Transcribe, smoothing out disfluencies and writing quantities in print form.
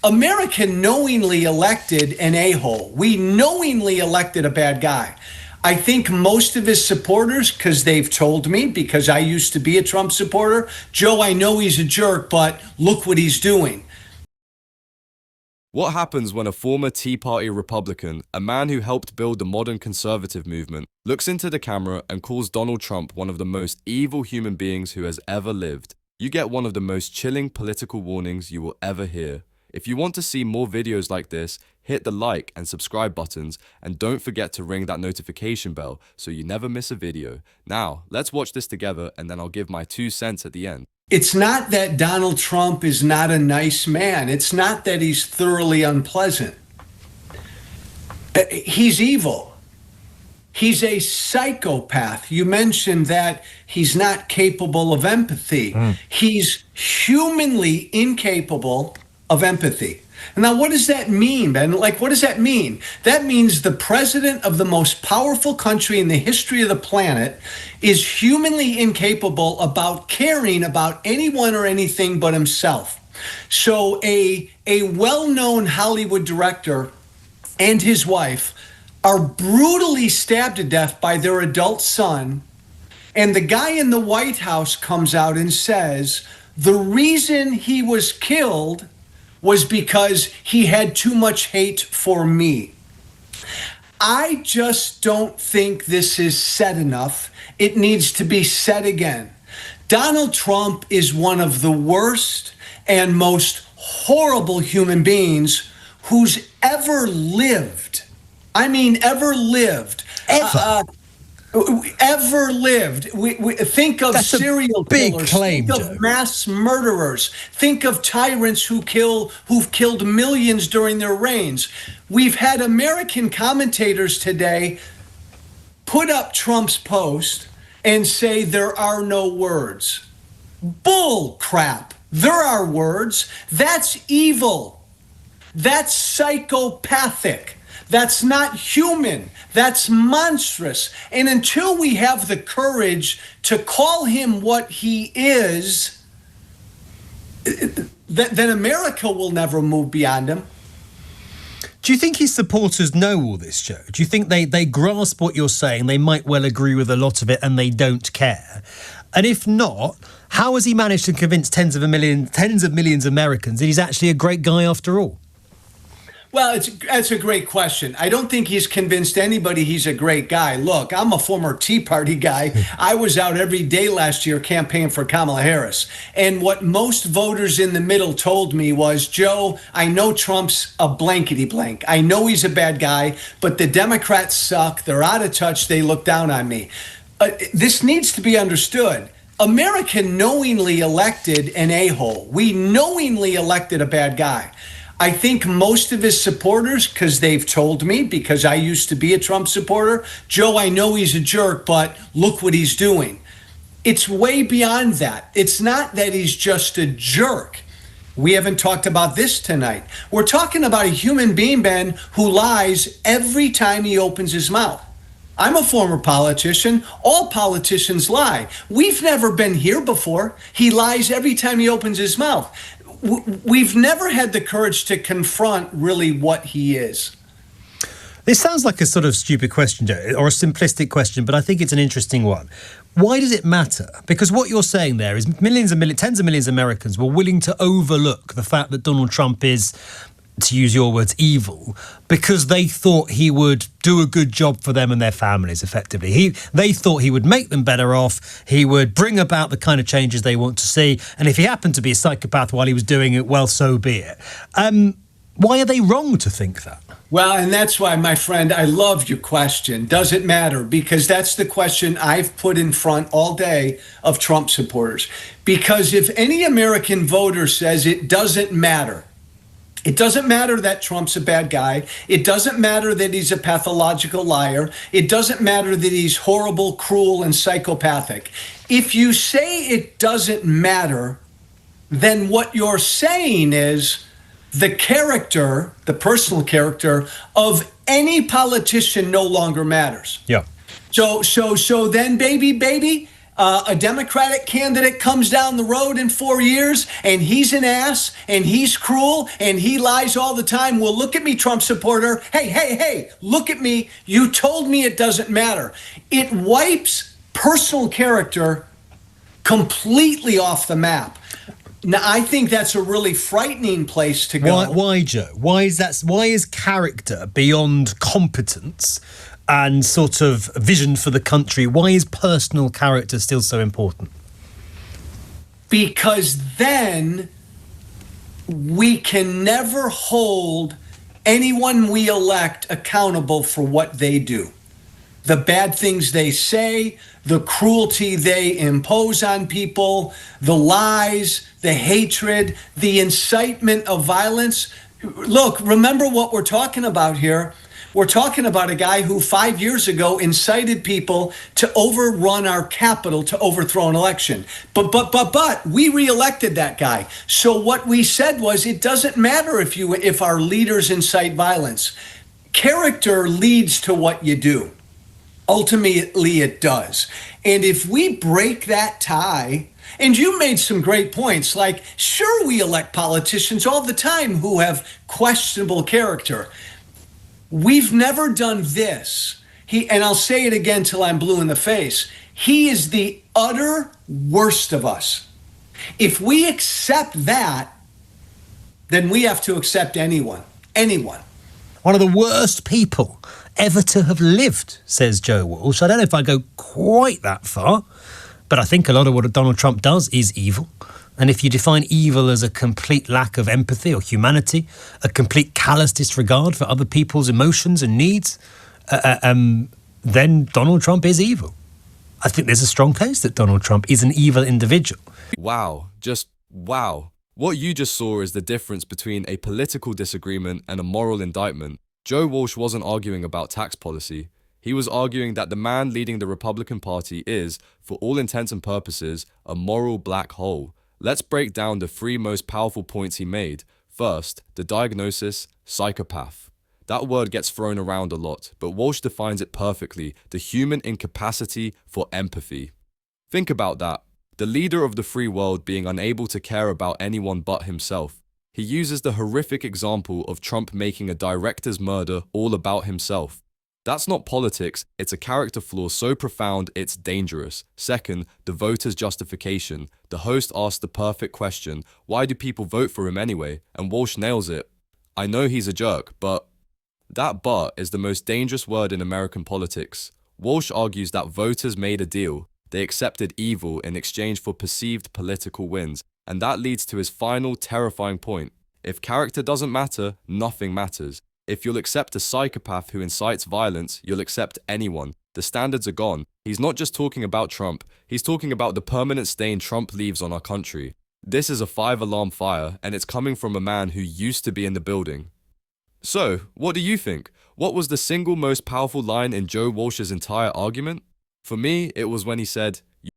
America knowingly elected an a-hole. We knowingly elected a bad guy. I think most of his supporters, because they've told me, because I used to be a Trump supporter, Joe, I know he's a jerk, but look what he's doing. What happens when a former Tea Party Republican, a man who helped build the modern conservative movement, looks into the camera and calls Donald Trump one of the most evil human beings who has ever lived? You get one of the most chilling political warnings you will ever hear. If you want to see more videos like this, hit the like and subscribe buttons, and don't forget to ring that notification bell so you never miss a video. Now, let's watch this together, and then I'll give my 2 cents at the end. It's not that Donald Trump is not a nice man. It's not that he's thoroughly unpleasant. He's evil. He's a psychopath. You mentioned that he's not capable of empathy. He's humanly incapable of empathy. Now, what does that mean, Ben? Like, what does that mean? That means the president of the most powerful country in the history of the planet is humanly incapable about caring about anyone or anything but himself. So a well-known Hollywood director and his wife are brutally stabbed to death by their adult son, and the guy in the White House comes out and says the reason he was killed was because he had too much hate for me. I just don't think this is said enough. It needs to be said again. Donald Trump is one of the worst and most horrible human beings who's ever lived. I mean, ever lived. Ever lived. We think of serial killers, claim, think of mass murderers, think of tyrants who've killed millions during their reigns. We've had American commentators today put up Trump's post and say there are no words. Bull crap. There are words. That's evil. That's psychopathic. That's not human. That's monstrous. And until we have the courage to call him what he is, then America will never move beyond him. Do you think his supporters know all this, Joe? Do you think they grasp what you're saying? They might well agree with a lot of it and they don't care. And if not, how has he managed to convince tens of millions of Americans that he's actually a great guy after all? Well, that's a great question. I don't think he's convinced anybody he's a great guy. Look, I'm a former Tea Party guy. I was out every day last year campaigning for Kamala Harris. And what most voters in the middle told me was, Joe, I know Trump's a blankety blank. I know he's a bad guy, but the Democrats suck. They're out of touch. They look down on me. This needs to be understood. America knowingly elected an a-hole. We knowingly elected a bad guy. I think most of his supporters, because they've told me, because I used to be a Trump supporter, Joe, I know he's a jerk, but look what he's doing. It's way beyond that. It's not that he's just a jerk. We haven't talked about this tonight. We're talking about a human being, Ben, who lies every time he opens his mouth. I'm a former politician. All politicians lie. We've never been here before. He lies every time he opens his mouth. We've never had the courage to confront really what he is. This sounds like a sort of stupid question, Joe, or a simplistic question, but I think it's an interesting one. Why does it matter? Because what you're saying there is tens of millions of Americans were willing to overlook the fact that Donald Trump is, to use your words, evil, because they thought he would do a good job for them and their families, effectively. They thought he would make them better off, he would bring about the kind of changes they want to see, and if he happened to be a psychopath while he was doing it, well, so be it. Why are they wrong to think that? Well, and that's why, my friend, I love your question. Does it matter? Because that's the question I've put in front all day of Trump supporters. Because if any American voter says it doesn't matter, it doesn't matter that Trump's a bad guy. It doesn't matter that he's a pathological liar. It doesn't matter that he's horrible, cruel, and psychopathic. If you say it doesn't matter, then what you're saying is the character, the personal character of any politician no longer matters. Yeah. So then, baby, a Democratic candidate comes down the road in 4 years and he's an ass and he's cruel and he lies all the time, well, look at me, Trump supporter. Hey, look at me. You told me it doesn't matter. It wipes personal character completely off the map. Now, I think that's a really frightening place to go. Why, Joe? Why is that? Why is character beyond competence and sort of vision for the country? Why is personal character still so important? Because then we can never hold anyone we elect accountable for what they do. The bad things they say, the cruelty they impose on people, the lies, the hatred, the incitement of violence. Look, remember what we're talking about here. We're talking about a guy who 5 years ago incited people to overrun our Capitol to overthrow an election. But we reelected that guy. So what we said was, it doesn't matter if our leaders incite violence. Character leads to what you do. Ultimately, it does. And if we break that tie, and you made some great points, like, sure, we elect politicians all the time who have questionable character. We've never done this. And I'll say it again till I'm blue in the face. He is the utter worst of us. If we accept that, then we have to accept anyone. One of the worst people ever to have lived, says Joe Walsh. I don't know if I go quite that far, but I think a lot of what Donald Trump does is evil. And if you define evil as a complete lack of empathy or humanity, a complete callous disregard for other people's emotions and needs, then Donald Trump is evil. I think there's a strong case that Donald Trump is an evil individual. Wow, just wow. What you just saw is the difference between a political disagreement and a moral indictment. Joe Walsh wasn't arguing about tax policy. He was arguing that the man leading the Republican Party is, for all intents and purposes, a moral black hole. Let's break down the 3 most powerful points he made. First, the diagnosis, psychopath. That word gets thrown around a lot, but Walsh defines it perfectly: the human incapacity for empathy. Think about that. The leader of the free world being unable to care about anyone but himself. He uses the horrific example of Trump making a director's murder all about himself. That's not politics, it's a character flaw so profound it's dangerous. Second, the voter's justification. The host asked the perfect question: why do people vote for him anyway? And Walsh nails it. I know he's a jerk, but... That "but" is the most dangerous word in American politics. Walsh argues that voters made a deal. They accepted evil in exchange for perceived political wins. And that leads to his final terrifying point. If character doesn't matter, nothing matters. If you'll accept a psychopath who incites violence, you'll accept anyone. The standards are gone. He's not just talking about Trump. He's talking about the permanent stain Trump leaves on our country. This is a 5-alarm fire, and it's coming from a man who used to be in the building. So, what do you think? What was the single most powerful line in Joe Walsh's entire argument? For me, it was when he said,